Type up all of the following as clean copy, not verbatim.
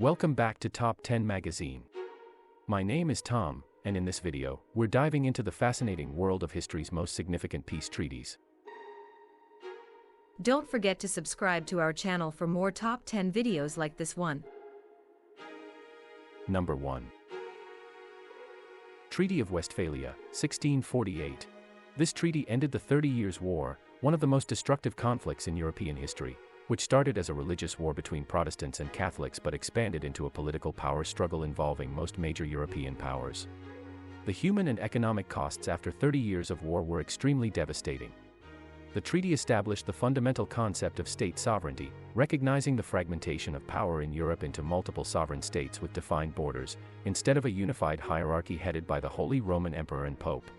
Welcome back to Top 10 Magazine. My name is Tom, and in this video, we're diving into the fascinating world of history's most significant peace treaties. Don't forget to subscribe to our channel for more top 10 videos like this one. Number 1. Treaty of Westphalia, 1648. This treaty ended the 30 Years' War, one of the most destructive conflicts in European history, which started as a religious war between Protestants and Catholics but expanded into a political power struggle involving most major European powers. The human and economic costs after 30 years of war were extremely devastating. The treaty established the fundamental concept of state sovereignty, recognizing the fragmentation of power in Europe into multiple sovereign states with defined borders, instead of a unified hierarchy headed by the Holy Roman Emperor and Pope.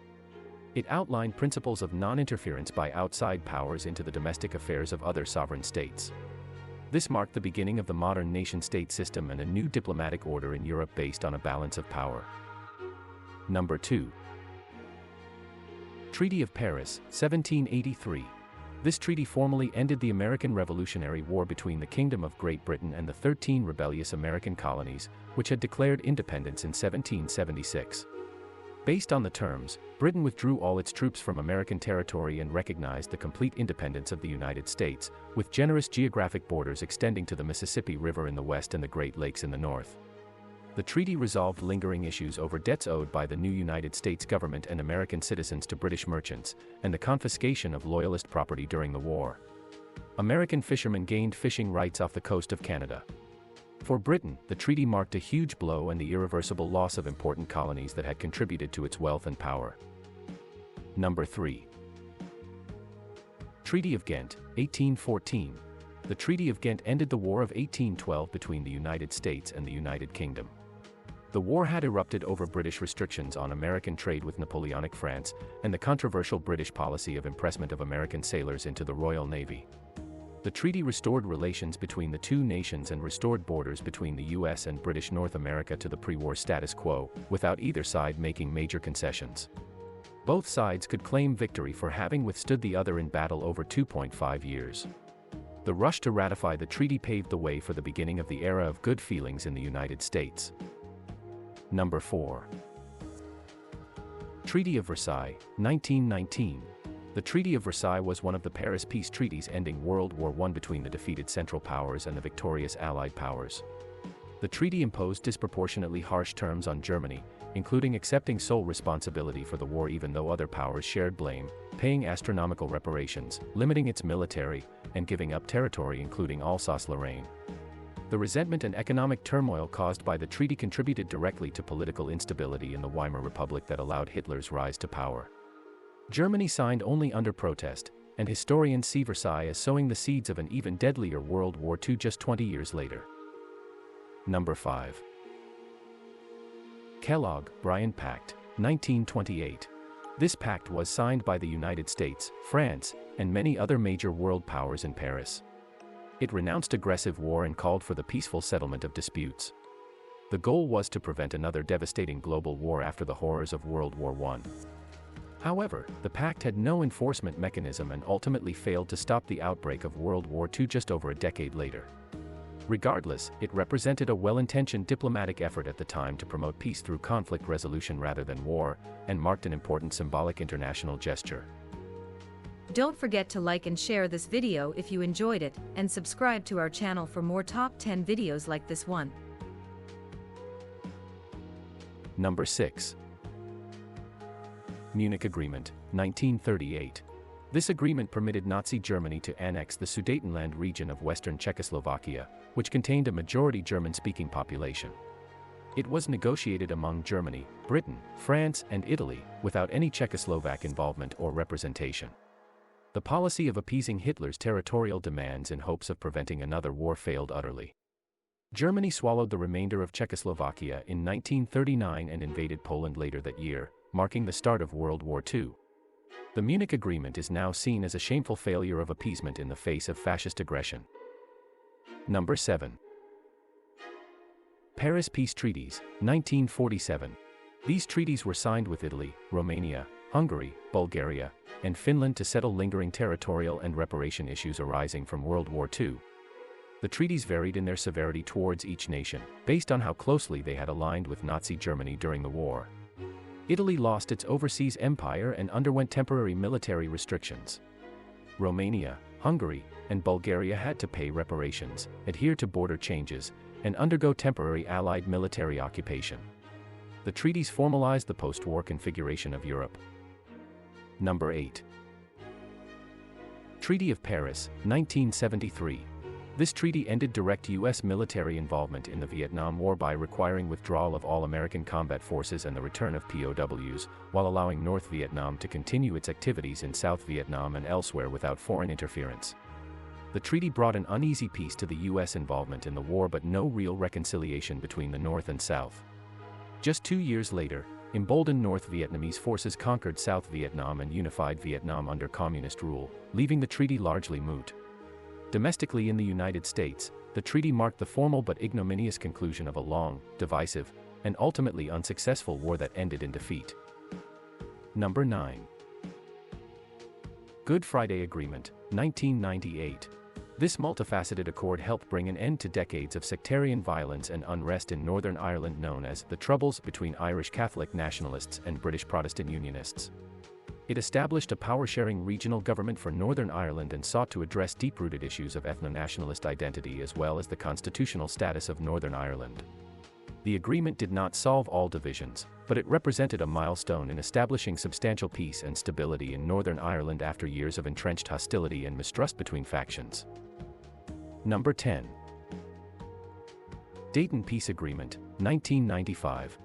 It outlined principles of non-interference by outside powers into the domestic affairs of other sovereign states. This marked the beginning of the modern nation-state system and a new diplomatic order in Europe based on a balance of power. Number 2. Treaty of Paris, 1783. This treaty formally ended the American Revolutionary War between the Kingdom of Great Britain and the 13 rebellious American colonies, which had declared independence in 1776. Based on the terms, Britain withdrew all its troops from American territory and recognized the complete independence of the United States, with generous geographic borders extending to the Mississippi River in the west and the Great Lakes in the north. The treaty resolved lingering issues over debts owed by the new United States government and American citizens to British merchants, and the confiscation of Loyalist property during the war. American fishermen gained fishing rights off the coast of Canada. For Britain, the treaty marked a huge blow and the irreversible loss of important colonies that had contributed to its wealth and power. Number 3. Treaty of Ghent, 1814. The Treaty of Ghent ended the War of 1812 between the United States and the United Kingdom. The war had erupted over British restrictions on American trade with Napoleonic France, and the controversial British policy of impressment of American sailors into the Royal Navy. The treaty restored relations between the two nations and restored borders between the US and British North America to the pre-war status quo, without either side making major concessions. Both sides could claim victory for having withstood the other in battle over 2.5 years. The rush to ratify the treaty paved the way for the beginning of the era of good feelings in the United States. Number 4. Treaty of Versailles, 1919. The Treaty of Versailles was one of the Paris peace treaties ending World War I between the defeated Central Powers and the victorious Allied powers. The treaty imposed disproportionately harsh terms on Germany, including accepting sole responsibility for the war even though other powers shared blame, paying astronomical reparations, limiting its military, and giving up territory including Alsace-Lorraine. The resentment and economic turmoil caused by the treaty contributed directly to political instability in the Weimar Republic that allowed Hitler's rise to power. Germany signed only under protest, and historians see Versailles as sowing the seeds of an even deadlier World War II just 20 years later. Number 5. Kellogg-Briand Pact, 1928. This pact was signed by the United States, France, and many other major world powers in Paris. It renounced aggressive war and called for the peaceful settlement of disputes. The goal was to prevent another devastating global war after the horrors of World War I. However, the pact had no enforcement mechanism and ultimately failed to stop the outbreak of World War II just over a decade later. Regardless, it represented a well-intentioned diplomatic effort at the time to promote peace through conflict resolution rather than war, and marked an important symbolic international gesture. Don't forget to like and share this video if you enjoyed it, and subscribe to our channel for more top 10 videos like this one. Number 6. Munich Agreement, 1938. This agreement permitted Nazi Germany to annex the Sudetenland region of western Czechoslovakia, which contained a majority German-speaking population. It was negotiated among Germany, Britain, France, and Italy, without any Czechoslovak involvement or representation. The policy of appeasing Hitler's territorial demands in hopes of preventing another war failed utterly. Germany swallowed the remainder of Czechoslovakia in 1939 and invaded Poland later that year, marking the start of World War II. The Munich Agreement is now seen as a shameful failure of appeasement in the face of fascist aggression. Number 7. Paris Peace Treaties, 1947. These treaties were signed with Italy, Romania, Hungary, Bulgaria, and Finland to settle lingering territorial and reparation issues arising from World War II. The treaties varied in their severity towards each nation, based on how closely they had aligned with Nazi Germany during the war. Italy lost its overseas empire and underwent temporary military restrictions. Romania, Hungary, and Bulgaria had to pay reparations, adhere to border changes, and undergo temporary Allied military occupation. The treaties formalized the post-war configuration of Europe. Number 8. Treaty of Paris, 1973. This treaty ended direct U.S. military involvement in the Vietnam War by requiring withdrawal of all American combat forces and the return of POWs, while allowing North Vietnam to continue its activities in South Vietnam and elsewhere without foreign interference. The treaty brought an uneasy peace to the U.S. involvement in the war but no real reconciliation between the North and South. Just 2 years later, emboldened North Vietnamese forces conquered South Vietnam and unified Vietnam under communist rule, leaving the treaty largely moot. Domestically in the United States, the treaty marked the formal but ignominious conclusion of a long, divisive, and ultimately unsuccessful war that ended in defeat. Number 9. Good Friday Agreement, 1998. This multifaceted accord helped bring an end to decades of sectarian violence and unrest in Northern Ireland known as the Troubles between Irish Catholic nationalists and British Protestant Unionists. It established a power-sharing regional government for Northern Ireland and sought to address deep-rooted issues of ethno-nationalist identity as well as the constitutional status of Northern Ireland. The agreement did not solve all divisions, but it represented a milestone in establishing substantial peace and stability in Northern Ireland after years of entrenched hostility and mistrust between factions. Number 10. Dayton Peace Agreement, 1995.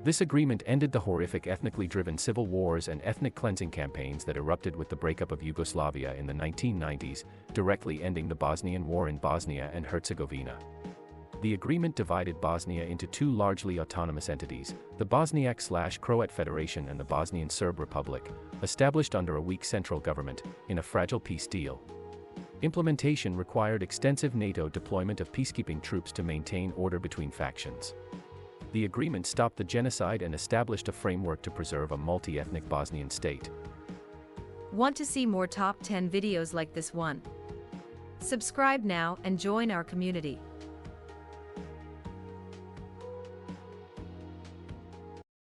This agreement ended the horrific ethnically driven civil wars and ethnic cleansing campaigns that erupted with the breakup of Yugoslavia in the 1990s, directly ending the Bosnian War in Bosnia and Herzegovina. The agreement divided Bosnia into two largely autonomous entities, the Bosniak/Croat Federation and the Bosnian Serb Republic, established under a weak central government, in a fragile peace deal. Implementation required extensive NATO deployment of peacekeeping troops to maintain order between factions. The agreement stopped the genocide and established a framework to preserve a multi-ethnic Bosnian state. Want to see more top 10 videos like this one? Subscribe now and join our community.